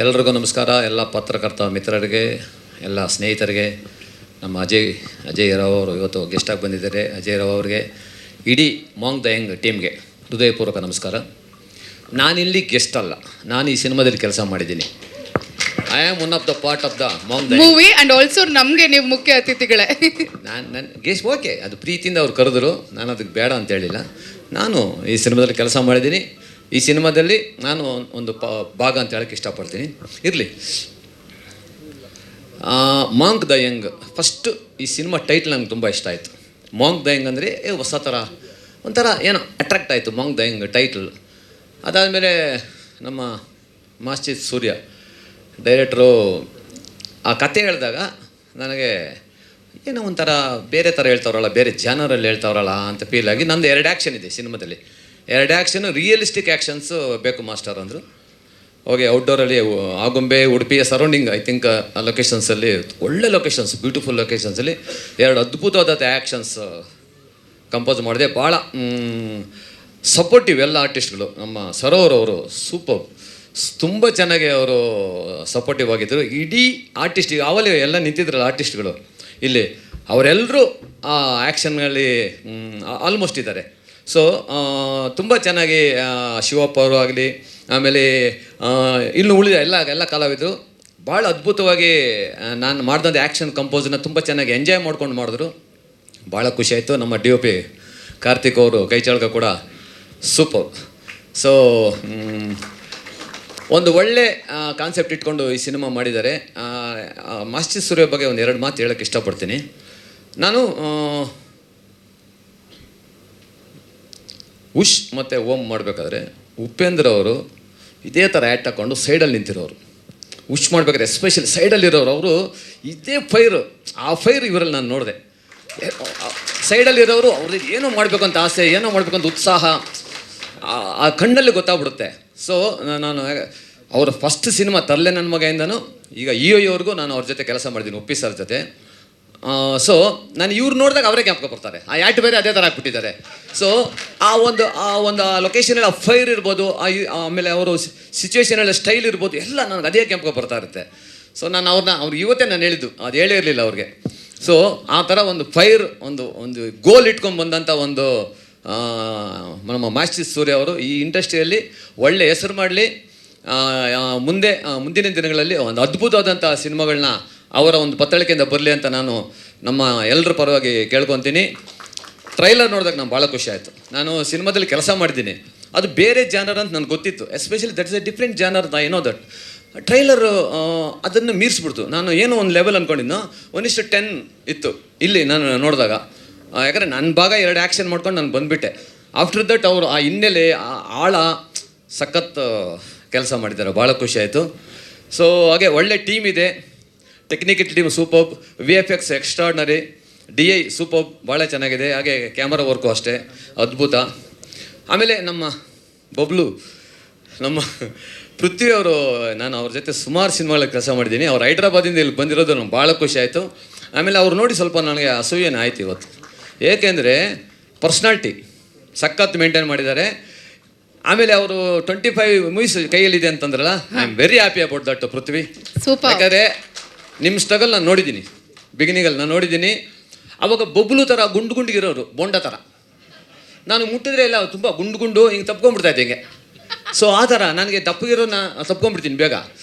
ಎಲ್ರಿಗೂ ನಮಸ್ಕಾರ. ಎಲ್ಲ ಪತ್ರಕರ್ತ ಮಿತ್ರರಿಗೆ, ಎಲ್ಲ ಸ್ನೇಹಿತರಿಗೆ, ನಮ್ಮ ಅಜಯ್ ರಾವ್ ಅವರು ಇವತ್ತು ಗೆಸ್ಟಾಗಿ ಬಂದಿದ್ದಾರೆ. ಅಜಯ್ ರಾವ್ ಅವರಿಗೆ, ಇಡೀ ಮಾಂಗ್ ದ ಯಂಗ್ ಟೀಮ್ಗೆ ಹೃದಯಪೂರ್ವಕ ನಮಸ್ಕಾರ. ನಾನಿಲ್ಲಿ ಗೆಸ್ಟ್ ಅಲ್ಲ, ನಾನು ಈ ಸಿನಿಮಾದಲ್ಲಿ ಕೆಲಸ ಮಾಡಿದ್ದೀನಿ. I am one of the part of the Maang the movie and also ನಮಗೆ ನೀವು ಮುಖ್ಯ ಅತಿಥಿಗಳೇ. ನಾನು ಗೆಸ್ಟ್ ಓಕೆ, ಅದು ಪ್ರೀತಿಯಿಂದ ಅವ್ರು ಕರೆದ್ರು, ನಾನು ಅದಕ್ಕೆ ಬೇಡ ಅಂತ ಹೇಳಿಲ್ಲ. ನಾನು ಈ ಸಿನಿಮಾದಲ್ಲಿ ಕೆಲಸ ಮಾಡಿದ್ದೀನಿ. ಈ ಸಿನಿಮಾದಲ್ಲಿ ನಾನು ಒಂದು ಭಾಗ ಅಂತ ಹೇಳೋಕ್ಕೆ ಇಷ್ಟಪಡ್ತೀನಿ. ಇರಲಿ, ಮಾಂಗ್ ದ ಯಂಗ್ ಫಸ್ಟು ಈ ಸಿನಿಮಾ ಟೈಟ್ಲ್ ನಂಗೆ ತುಂಬ ಇಷ್ಟ ಆಯಿತು. ಮಾಂಗ್ ದ ಯಂಗ್ ಅಂದರೆ ಹೊಸ ಥರ ಒಂಥರ ಏನೋ ಅಟ್ರಾಕ್ಟ್ ಆಯಿತು ಮಾಂಗ್ ದ ಯಂಗ್ ಟೈಟ್ಲ್. ಅದಾದಮೇಲೆ ನಮ್ಮ ಮಾಸ್ಟರ್ ಸೂರ್ಯ ಡೈರೆಕ್ಟ್ರು ಆ ಕತೆ ಹೇಳಿದಾಗ ನನಗೆ ಏನೋ ಒಂಥರ ಬೇರೆ ಥರ ಹೇಳ್ತಾವ್ರಲ್ಲ, ಬೇರೆ ಜಾನರಲ್ಲಿ ಹೇಳ್ತಾವ್ರಲ್ಲ ಅಂತ ಫೀಲ್ ಆಗಿ, ನಂದು 2 ಆ್ಯಕ್ಷನ್ ಇದೆ ಸಿನಿಮಾದಲ್ಲಿ. 2 ಆ್ಯಕ್ಷನು ರಿಯಲಿಸ್ಟಿಕ್ ಆ್ಯಕ್ಷನ್ಸು ಬೇಕು ಮಾಸ್ಟರ್ ಅಂದರು. ಹೋಗಿ ಔಟ್ಡೋರಲ್ಲಿ ಆಗುಂಬೆ, ಉಡುಪಿಯ ಸರೌಂಡಿಂಗ್ ಐ ಥಿಂಕ್ ಆ ಲೊಕೇಶನ್ಸಲ್ಲಿ ಒಳ್ಳೆ ಲೊಕೇಶನ್ಸ್, ಬ್ಯೂಟಿಫುಲ್ ಲೊಕೇಶನ್ಸಲ್ಲಿ 2 ಅದ್ಭುತವಾದ ಆ್ಯಕ್ಷನ್ಸ್ ಕಂಪೋಸ್ ಮಾಡಿದೆ. ಭಾಳ ಸಪೋರ್ಟಿವ್ ಎಲ್ಲ ಆರ್ಟಿಸ್ಟ್ಗಳು. ನಮ್ಮ ಸರೋವರ್ ಅವರು ಸೂಪರ್, ತುಂಬ ಚೆನ್ನಾಗಿ ಅವರು ಸಪೋರ್ಟಿವ್ ಆಗಿದ್ದರು. ಇಡೀ ಆರ್ಟಿಸ್ಟ್ ಈಗ ಅವಲೇ ಎಲ್ಲ ನಿಂತಿದ್ರಲ್ಲ ಆರ್ಟಿಸ್ಟ್ಗಳು ಇಲ್ಲಿ, ಅವರೆಲ್ಲರೂ ಆ ಆ್ಯಕ್ಷನ್ಗಳಲ್ಲಿ ಆಲ್ಮೋಸ್ಟ್ ಇದ್ದಾರೆ. ಸೊ ತುಂಬ ಚೆನ್ನಾಗಿ ಶಿವಪ್ಪ ಅವರು ಆಗಲಿ, ಆಮೇಲೆ ಇನ್ನು ಉಳಿದ ಎಲ್ಲ ಕಲಾವಿದರು ಭಾಳ ಅದ್ಭುತವಾಗಿ ನಾನು ಮಾಡಿದಂಥ ಆ್ಯಕ್ಷನ್ ಕಂಪೋಸನ್ನ ತುಂಬ ಚೆನ್ನಾಗಿ ಎಂಜಾಯ್ ಮಾಡ್ಕೊಂಡು ಮಾಡಿದ್ರು. ಭಾಳ ಖುಷಿಯಾಯಿತು. ನಮ್ಮ DOP ಕಾರ್ತಿಕ್ ಅವರು ಕೈಚಾಳ್ಕ ಕೂಡ ಸೂಪರ್. ಸೊ ಒಂದು ಒಳ್ಳೆ ಕಾನ್ಸೆಪ್ಟ್ ಇಟ್ಕೊಂಡು ಈ ಸಿನಿಮಾ ಮಾಡಿದ್ದಾರೆ. ಮಾಸ್ಟರ್ ಸೂರ್ಯ ಬಗ್ಗೆ ಒಂದು 2 ಮಾತು ಹೇಳೋಕ್ಕೆ ಇಷ್ಟಪಡ್ತೀನಿ. ನಾನು ಉಷ್ ಮತ್ತು ಓಂ ಮಾಡಬೇಕಾದ್ರೆ ಉಪೇಂದ್ರ ಅವರು ಇದೇ ಥರ ಆ್ಯಕ್ಟ್ ಹಾಕ್ಕೊಂಡು ಸೈಡಲ್ಲಿ ನಿಂತಿರೋರು. ಉಷ್ ಮಾಡ್ಬೇಕಾದ್ರೆ ಎಸ್ಪೆಷಲಿ ಸೈಡಲ್ಲಿರೋರು ಅವರು ಇದೇ ಫೈರು, ಆ ಫೈರ್ ಇವರಲ್ಲಿ ನಾನು ನೋಡಿದೆ. ಸೈಡಲ್ಲಿರೋರು ಅವ್ರಿಗೆ ಏನೋ ಮಾಡಬೇಕಂತ ಆಸೆ, ಏನೋ ಮಾಡಬೇಕಂತ ಉತ್ಸಾಹ ಆ ಕಣ್ಣಲ್ಲಿ ಗೊತ್ತಾಗ್ಬಿಡುತ್ತೆ. ಸೊ ನಾನು ಅವರ ಫಸ್ಟ್ ಸಿನಿಮಾ ತರಲೆ ನನ್ನ ಮಗೆಯಿಂದನೂ ಈಗ EOವರೆಗೂ ನಾನು ಅವ್ರ ಜೊತೆ ಕೆಲಸ ಮಾಡಿದ್ದೀನಿ, ಉಪ್ಪಿ ಸರ್ ಜೊತೆ. ಸೊ ನಾನು ಇವ್ರು ನೋಡಿದಾಗ ಅವರೇ ಜ್ಞಾಪಕ ಬರ್ತಾರೆ. ಆ ಆ್ಯಕ್ಟ್ ಬೇರೆ ಅದೇ ಥರ ಹಾಕ್ಬಿಟ್ಟಿದ್ದಾರೆ. ಸೊ ಆ ಒಂದು ಲೊಕೇಶನಲ್ಲಿ ಆ ಫೈರ್ ಇರ್ಬೋದು, ಆಮೇಲೆ ಅವರು ಸಿಚುವೇಶನಲ್ಲಿ ಸ್ಟೈಲ್ ಇರ್ಬೋದು, ಎಲ್ಲ ನನಗೆ ಅದೇ ಜ್ಞಾಪಕ ಬರ್ತಾ ಇರುತ್ತೆ. ಸೊ ನಾನು ಅವ್ರು ಇವತ್ತೇ ನಾನು ಹೇಳಿದ್ದು, ಅದು ಹೇಳೇ ಇರಲಿಲ್ಲ ಅವ್ರಿಗೆ. ಸೊ ಆ ಥರ ಒಂದು ಫೈರ್, ಒಂದು ಗೋಲ್ ಇಟ್ಕೊಂಡು ಬಂದಂಥ ಒಂದು ನಮ್ಮ ಮಾಸ್ಟರ್ ಸೂರ್ಯ ಅವರು ಈ ಇಂಡಸ್ಟ್ರಿಯಲ್ಲಿ ಒಳ್ಳೆ ಹೆಸರು ಮಾಡಲಿ, ಮುಂದಿನ ದಿನಗಳಲ್ಲಿ ಒಂದು ಅದ್ಭುತವಾದಂಥ ಸಿನಿಮಾಗಳನ್ನ ಅವರ ಒಂದು ಪತ್ತಳಿಕೆಯಿಂದ ಬರಲಿ ಅಂತ ನಾನು ನಮ್ಮ ಎಲ್ಲರ ಪರವಾಗಿ ಕೇಳ್ಕೊತೀನಿ. ಟ್ರೈಲರ್ ನೋಡಿದಾಗ ನಾನು ಭಾಳ ಖುಷಿ ಆಯಿತು. ನಾನು ಸಿನಿಮಾದಲ್ಲಿ ಕೆಲಸ ಮಾಡಿದ್ದೀನಿ, ಅದು ಬೇರೆ ಜಾನರ್ ಅಂತ ನನಗೆ ಗೊತ್ತಿತ್ತು. Especially that is A different genre, I know that. Trailer ಅದನ್ನು ಮೀರಿಸ್ಬಿಡ್ತು. ನಾನು ಏನೋ ಒಂದು ಲೆವೆಲ್ ಅಂದ್ಕೊಂಡಿದ್ದೋ 1:10 ಇತ್ತು ಇಲ್ಲಿ ನಾನು ನೋಡಿದಾಗ. ಯಾಕಂದರೆ ನನ್ನ ಭಾಗ 2 ಆ್ಯಕ್ಷನ್ ಮಾಡ್ಕೊಂಡು ನಾನು ಬಂದುಬಿಟ್ಟೆ. ಆಫ್ಟರ್ ದಟ್ ಅವರು ಆ ಹಿನ್ನೆಲೆ, ಆ ಆಳ ಸಖತ್ ಕೆಲಸ ಮಾಡಿದ್ದಾರೆ, ಭಾಳ ಖುಷಿ ಆಯಿತು. ಸೊ ಹಾಗೆ ಒಳ್ಳೆ ಟೀಮ್ ಇದೆ, technical team super, VFX extraordinary, DI super, ಭಾಳ ಚೆನ್ನಾಗಿದೆ. ಹಾಗೆ ಕ್ಯಾಮರಾ ವರ್ಕು ಅಷ್ಟೇ ಅದ್ಭುತ. ಆಮೇಲೆ ನಮ್ಮ ಬಬ್ಲು, ನಮ್ಮ ಪೃಥ್ವಿ ಅವರು, ನಾನು ಅವ್ರ ಜೊತೆ ಸುಮಾರು ಸಿನಿಮಾಗಳಲ್ಲಿ ಕೆಲಸ ಮಾಡಿದ್ದೀನಿ. ಅವ್ರು ಹೈದ್ರಾಬಾದಿಂದ ಇಲ್ಲಿ ಬಂದಿರೋದು ನನಗೆ ಭಾಳ ಖುಷಿ ಆಯಿತು. ಆಮೇಲೆ ಅವ್ರು ನೋಡಿ ಸ್ವಲ್ಪ ನನಗೆ ಅಸೂಯೇನ ಆಯಿತು ಇವತ್ತು. ಏಕೆಂದರೆ ಪರ್ಸ್ನಾಲಿಟಿ ಸಖತ್ ಮೇಂಟೈನ್ ಮಾಡಿದ್ದಾರೆ. ಆಮೇಲೆ ಅವರು 25 ಮೂವೀಸ್ ಕೈಯಲ್ಲಿದೆ ಅಂತಂದ್ರಲ್ಲ, I am very happy about that Prithvi. Super. ಯಾಕಂದರೆ ನಿಮ್ಮ ಸ್ಟ್ರಗಲ್ ನಾನು ನೋಡಿದ್ದೀನಿ, ಬಿಗಿನಿಂಗಲ್ಲಿ ನಾನು ನೋಡಿದ್ದೀನಿ. ಅವಾಗ ಬೊಬ್ಲು ಥರ ಗುಂಡಿಗಿರೋರು, ಬೋಂಡ ಥರ. ನಾನು ಮುಟ್ಟಿದ್ರೆ ಎಲ್ಲ ತುಂಬ ಗುಂಡು ಹಿಂಗೆ ತಪ್ಕೊಂಡ್ಬಿಡ್ತಾಯಿದ್ದೆ ಹಿಂಗೆ. ಸೊ ಆ ಥರ ನನಗೆ ತಪ್ಪಗಿರೋನ ತಪ್ಕೊಂಡ್ಬಿಡ್ತೀನಿ ಬೇಗ.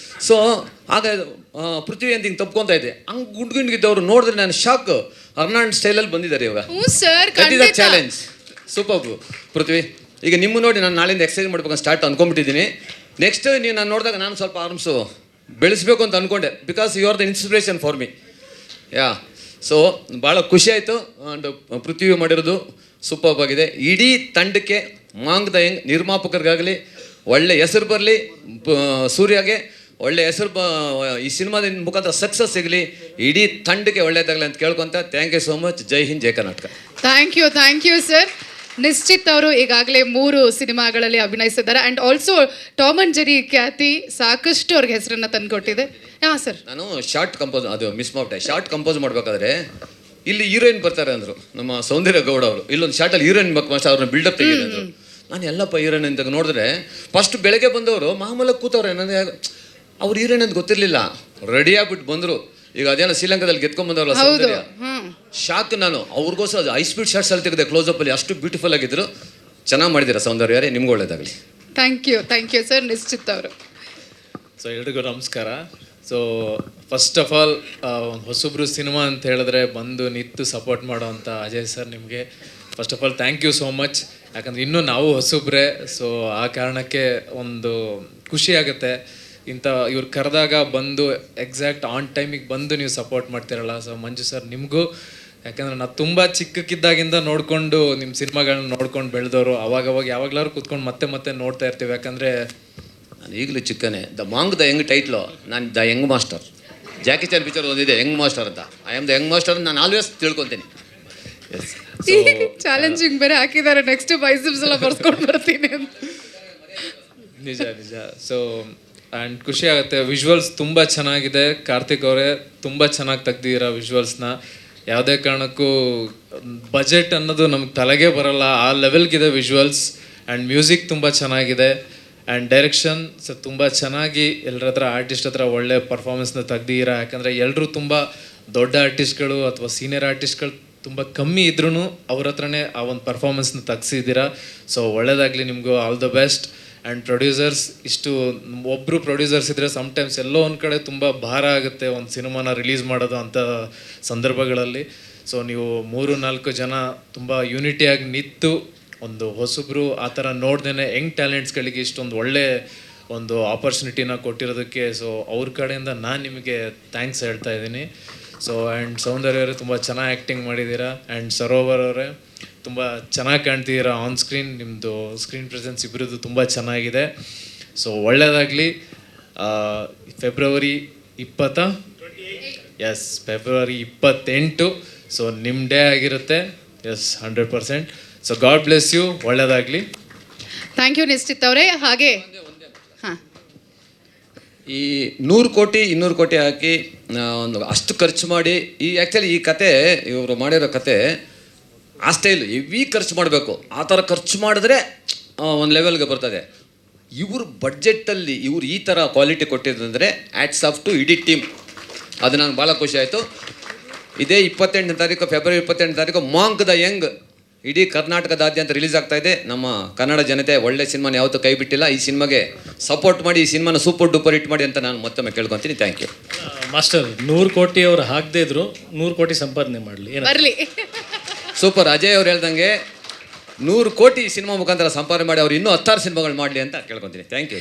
ಸೊ ಆಗ ಪೃಥ್ವಿ ಅಂತ ಹಿಂಗೆ ತಪ್ಕೊತಾ ಇದ್ದೆ. ಹಂಗೆ ಗುಂಡಿಗಿದ್ದವರು ನೋಡಿದ್ರೆ ನಾನು ಶಾಕ್. ಅರ್ನಾಲ್ಡ್ ಸ್ಟೈಲಲ್ಲಿ ಬಂದಿದ್ದಾರೆ ಇವಾಗ. That is a challenge. Super Prithvi. ಈಗ ನಿಮ್ಮ ನೋಡಿ ನಾನು ನಾಳೆಯಿಂದ ಎಕ್ಸರ್ಸೈಸ್ ಮಾಡ್ಬೇಕಂತ ಸ್ಟಾರ್ಟ್ ಅಂದ್ಕೊಂಡ್ಬಿಟ್ಟಿದ್ದೀನಿ. ನೆಕ್ಸ್ಟ್ ನೀವು ನಾನು ನೋಡಿದಾಗ ನಾನು ಸ್ವಲ್ಪ ಆರ್ಮ್ಸು ಬೆಳೆಸಬೇಕು ಅಂತ ಅಂದ್ಕೊಂಡೆ, because you are the inspiration for me. Yeah, so ಭಾಳ ಖುಷಿ ಆಯಿತು. ಆ್ಯಂಡ್ ಪೃಥ್ವಿ ಮಾಡಿರೋದು ಸೂಪರ್ ಆಗಿದೆ. ಇಡೀ ತಂಡಕ್ಕೆ, ಮಾಂಗ್ ದ ಯಂಗ್ ನಿರ್ಮಾಪಕರಿಗಾಗಲಿ ಒಳ್ಳೆ ಹೆಸರು ಬರಲಿ, ಸೂರ್ಯಗೆ ಒಳ್ಳೆ ಹೆಸರು ಈ ಸಿನಿಮಾದ ಮುಖಾಂತರ ಸಕ್ಸಸ್ ಸಿಗಲಿ, ಇಡೀ ತಂಡಕ್ಕೆ ಒಳ್ಳೆಯದಾಗಲಿ ಅಂತ ಕೇಳ್ಕೊತ ಥ್ಯಾಂಕ್ ಯು ಸೋ ಮಚ್. ಜೈ ಹಿಂದ್, ಜೈ Karnataka. Thank you sir. Nishchit ಅವರು ಈಗಾಗಲೇ 3 ಸಿನಿಮಾಗಳಲ್ಲಿ ಅಭಿನಯಿಸಿದ್ದಾರೆ. And also Tom and Jerry ಖ್ಯಾತಿ ಸಾಕಷ್ಟು ಅವ್ರಿಗೆ ಹೆಸರನ್ನು ತಂದುಕೊಟ್ಟಿದೆ. ಹಾಂ ಸರ್, ನಾನು ಶಾರ್ಟ್ ಕಂಪೋಸ್, ಅದು ಮಿಸ್ ಮಾಡ್ಬಿಟ್ಟೆ. ಶಾರ್ಟ್ ಕಂಪೋಸ್ ಮಾಡಬೇಕಾದ್ರೆ ಇಲ್ಲಿ ಹೀರೋಯಿನ್ ಬರ್ತಾರೆ ಅಂದರು ನಮ್ಮ ಸೌಂದರ್ಯ ಗೌಡ ಅವರು. ಇಲ್ಲೊಂದು ಶಾರ್ಟಲ್ಲಿ ಹೀರೋಯಿನ್ ಮಾಸ್ಟರ್ ಅವ್ರನ್ನ ಬಿಲ್ಡಪ್ ತೆಗೀರಿ ಅಂದರು. ನಾನು ಎಲ್ಲಪ್ಪ ಹೀರೋಯಿನ್ ಅಂತ ನೋಡಿದ್ರೆ ಫಸ್ಟ್ ಬೆಳಗ್ಗೆ ಬಂದವರು ಮಾಮೂಲಾಗಿ ಕೂತವ್ರೆ. ನನಗೆ ಅವ್ರು ಹೀರೋಯಿನ್ ಅಂತ ಗೊತ್ತಿರಲಿಲ್ಲ, ರೆಡಿ ಆಗ್ಬಿಟ್ಟು ಬಂದರು. ಈಗ ಅದೇನೋ ಶ್ರೀಲಂಕಾದಲ್ಲಿ ಗೆದ್ಕೊಂಡ್ಬಂದವಲ್ಲ ಹೌದು ಸೌಂದರ್ಯ, ಹ್ಮ್ ಶಾಕ್ ನಾನು. ಅವ್ರಿಗೋಸ್ಕರ ಹೈ ಸ್ಪೀಡ್ ಶಾರ್ಟ್ಸ್ ಅಲ್ಲಿ ತೆಗೆದೆ ಕ್ಲೋಸಪ್ಪಲ್ಲಿ, ಅಷ್ಟು ಬ್ಯೂಟಿಫುಲ್ ಆಗಿದ್ರು. ಚೆನ್ನಾಗಿ ಮಾಡಿದ್ದೀರಾ ಸೌಂದರ್ಯ, ನಿಮ್ಗೆ ಒಳ್ಳೇದಾಗಲಿ. Thank you sir. ನಿಶ್ಚಿತ್ ಅವರು. ಸೊ ಎಲ್ರಿಗೂ ನಮಸ್ಕಾರ. ಸೊ ಫಸ್ಟ್ ಆಫ್ ಆಲ್ ಹೊಸಬ್ರು ಸಿನಿಮಾ ಅಂತ ಹೇಳಿದ್ರೆ ಬಂದು ನಿಂತು ಸಪೋರ್ಟ್ ಮಾಡೋ ಅಂಥ ಅಜಯ್ ಸರ್, ನಿಮಗೆ first of all thank you so much. ಯಾಕಂದರೆ ಇನ್ನೂ ನಾವು ಹೊಸಬ್ರೆ, ಸೊ ಆ ಕಾರಣಕ್ಕೆ ಒಂದು ಖುಷಿ ಆಗುತ್ತೆ. ಇಂಥ ಇವ್ರು ಕರೆದಾಗ ಬಂದು ಎಕ್ಸಾಕ್ಟ್ ಆನ್ ಟೈಮಿಗೆ ಬಂದು ನೀವು ಸಪೋರ್ಟ್ ಮಾಡ್ತಿರಲ್ಲ. ಸೊ ಮಂಜು ಸರ್ ನಿಮಗೂ, ಯಾಕಂದರೆ ನಾವು ತುಂಬ ಚಿಕ್ಕಕ್ಕಿದ್ದಾಗಿಂದ ನೋಡಿಕೊಂಡು ನಿಮ್ಮ ಸಿನಿಮಾಗಳನ್ನ ನೋಡ್ಕೊಂಡು ಬೆಳೆದವರು. ಅವಾಗವಾಗ ಯಾವಾಗಲಾದ್ರು ಕೂತ್ಕೊಂಡು ಮತ್ತೆ ನೋಡ್ತಾ ಇರ್ತೀವಿ. ಯಾಕಂದರೆ ನಾನು ಈಗಲೂ ಚಿಕ್ಕನೇ. The Maang the young title, ನಾನು the young master. Jackie Chan picture ಒಂದಿದೆ ಯಂಗ್ ಮಾಸ್ಟರ್ ಅಂತ. I am the young master ನಾನು ಆಲ್ವೇಸ್ ತಿಳ್ಕೊತೀನಿ. ಚಾಲೆಂಜಿಂಗ್ ಬೇರೆ ಹಾಕಿದ್ದಾರೆ. ನೆಕ್ಸ್ಟ್ ಬೈಸಿಪ್ಸ್ ಎಲ್ಲ ಬರ್ಸ್ಕೊಂಡು ಬರ್ತೀನಿ ಅಂತ. ನಿಜ. ಸೊ ಆ್ಯಂಡ್ ಖುಷಿ ಆಗುತ್ತೆ. ವಿಜುವಲ್ಸ್ ತುಂಬ ಚೆನ್ನಾಗಿದೆ. ಕಾರ್ತಿಕ್ ಅವರೇ ತುಂಬ ಚೆನ್ನಾಗಿ ತೆಗ್ದಿದ್ದೀರಾ ವಿಜುವಲ್ಸ್ನ. ಯಾವುದೇ ಕಾರಣಕ್ಕೂ ಬಜೆಟ್ ಅನ್ನೋದು ನಮ್ಗೆ ತಲೆಗೆ ಬರಲ್ಲ, ಆ ಲೆವೆಲ್ಗಿದೆ ವಿಜುವಲ್ಸ್. ಆ್ಯಂಡ್ ಮ್ಯೂಸಿಕ್ ತುಂಬ ಚೆನ್ನಾಗಿದೆ. ಆ್ಯಂಡ್ ಡೈರೆಕ್ಷನ್ ತುಂಬ ಚೆನ್ನಾಗಿ ಎಲ್ಲರ ಹತ್ರ ಆರ್ಟಿಸ್ಟ್ ಹತ್ರ ಒಳ್ಳೆ ಪರ್ಫಾರ್ಮೆನ್ಸ್ನ ತೆಗ್ದಿದ್ದೀರಾ. ಯಾಕಂದರೆ ಎಲ್ಲರೂ ತುಂಬ ದೊಡ್ಡ ಆರ್ಟಿಸ್ಟ್ಗಳು ಅಥವಾ ಸೀನಿಯರ್ ಆರ್ಟಿಸ್ಟ್ಗಳು ತುಂಬ ಕಮ್ಮಿ ಇದ್ರೂ ಅವ್ರ ಹತ್ರನೇ ಆ ಒಂದು ಪರ್ಫಾರ್ಮೆನ್ಸ್ನ ತೆಗ್ಸಿದ್ದೀರಾ. ಸೊ ಒಳ್ಳೆಯದಾಗಲಿ ನಿಮಗೂ, all the best. And producers, ಇಷ್ಟು ಒಬ್ಬರು ಪ್ರೊಡ್ಯೂಸರ್ಸ್ ಇದ್ದರೆ ಸಮ್ಟೈಮ್ಸ್ ಎಲ್ಲೋ ಒಂದು ಕಡೆ ತುಂಬ ಭಾರ ಆಗುತ್ತೆ ಒಂದು ಸಿನಿಮಾನ ರಿಲೀಸ್ ಮಾಡೋದು ಅಂಥ ಸಂದರ್ಭಗಳಲ್ಲಿ. ಸೊ ನೀವು 3-4 ಜನ ತುಂಬ ಯೂನಿಟಿಯಾಗಿ ನಿಂತು ಒಂದು ಹೊಸಬ್ರು ಆ ಥರ ನೋಡ್ದೇ ಯಂಗ್ ಟ್ಯಾಲೆಂಟ್ಸ್ಗಳಿಗೆ ಇಷ್ಟೊಂದು ಒಳ್ಳೆ ಒಂದು ಆಪರ್ಚುನಿಟಿನ ಕೊಟ್ಟಿರೋದಕ್ಕೆ ಸೊ ಅವ್ರ ಕಡೆಯಿಂದ ನಾನು ನಿಮಗೆ ಥ್ಯಾಂಕ್ಸ್ ಹೇಳ್ತಾ ಇದ್ದೀನಿ. ಸೊ ಆ್ಯಂಡ್ ಸೌಂದರ್ಯ ಅವರೇ ತುಂಬ ಚೆನ್ನಾಗಿ ಆ್ಯಕ್ಟಿಂಗ್ ಮಾಡಿದ್ದೀರಾ. ಆ್ಯಂಡ್ ಸರೋವರ್ ಅವರೇ ತುಂಬ ಚೆನ್ನಾಗಿ ಕಾಣ್ತಿದ್ದೀರಾ ಆನ್ ಸ್ಕ್ರೀನ್. ನಿಮ್ಮದು ಸ್ಕ್ರೀನ್ ಪ್ರೆಸೆನ್ಸ್ ಇಬ್ಬರದ್ದು ತುಂಬ ಚೆನ್ನಾಗಿದೆ. ಸೊ ಒಳ್ಳೆಯದಾಗಲಿ. ಫೆಬ್ರವರಿ 28 ಸೊ ನಿಮ್ಮ ಡೇ ಆಗಿರುತ್ತೆ. Yes, 100%. So God bless you. ಒಳ್ಳೆಯದಾಗಲಿ. ಥ್ಯಾಂಕ್ ಯು ನಿಶ್ಚಿತ್ ಅವರೇ. ಹಾಗೆ ಹಾಂ, ಈ 100 ಕೋಟಿ 200 ಕೋಟಿ ಹಾಕಿ ಒಂದು ಅಷ್ಟು ಖರ್ಚು ಮಾಡಿ, ಈ ಆ್ಯಕ್ಚುಲಿ ಈ ಕತೆ ಇವರು ಮಾಡಿರೋ ಕತೆ ಆ ಸ್ಟೈಲು ಹೆವಿ ಖರ್ಚು ಮಾಡಬೇಕು. ಆ ಥರ ಖರ್ಚು ಮಾಡಿದ್ರೆ ಒಂದು ಲೆವೆಲ್ಗೆ ಬರ್ತದೆ. ಇವ್ರ ಬಡ್ಜೆಟ್ಟಲ್ಲಿ ಇವ್ರು ಈ ಥರ ಕ್ವಾಲಿಟಿ ಕೊಟ್ಟಿದ್ದಂದರೆ ಆ್ಯಟ್ಸ್ ಆಫ್ ಟು ಇಡೀ ಟೀಮ್. ಅದು ನನಗೆ ಭಾಳ ಖುಷಿ ಆಯಿತು. ಇದೇ 28ನೇ ತಾರೀಕು, ಫೆಬ್ರವರಿ 28ನೇ ತಾರೀಕು ಮಾಂಗ್ ದ ಯಂಗ್ ಇಡೀ ಕರ್ನಾಟಕದಾದ್ಯಂತ ರಿಲೀಸ್ ಆಗ್ತಾ ಇದೆ. ನಮ್ಮ ಕನ್ನಡ ಜನತೆ ಒಳ್ಳೆ ಸಿನಿಮಾನ ಯಾವತ್ತೂ ಕೈ ಬಿಟ್ಟಿಲ್ಲ. ಈ ಸಿನಿಮಾಗೆ ಸಪೋರ್ಟ್ ಮಾಡಿ, ಈ ಸಿನಿಮಾನ ಸೂಪರ್ ಡೂಪರ್ ಹಿಟ್ ಮಾಡಿ ಅಂತ ನಾನು ಮತ್ತೊಮ್ಮೆ ಕೇಳ್ಕೊತೀನಿ. Thank you. ಮಾಸ್ಟರ್, 100 ಕೋಟಿ ಅವ್ರು ಹಾಕದೇ ಇದ್ರು 100 ಕೋಟಿ ಸಂಪಾದನೆ ಮಾಡಲಿ. ಬರಲಿ. ಸೂಪರ್. ಅಜಯ್ ಅವ್ರು ಹೇಳ್ದಂಗೆ 100 ಕೋಟಿ ಸಿನಿಮಾ ಮುಖಾಂತರ ಸಂಪಾದನೆ ಮಾಡಿ ಅವ್ರು ಇನ್ನೂ 16 ಸಿನಿಮಾಗಳು ಮಾಡಲಿ ಅಂತ ಕೇಳ್ಕೊತೀನಿ. Thank you.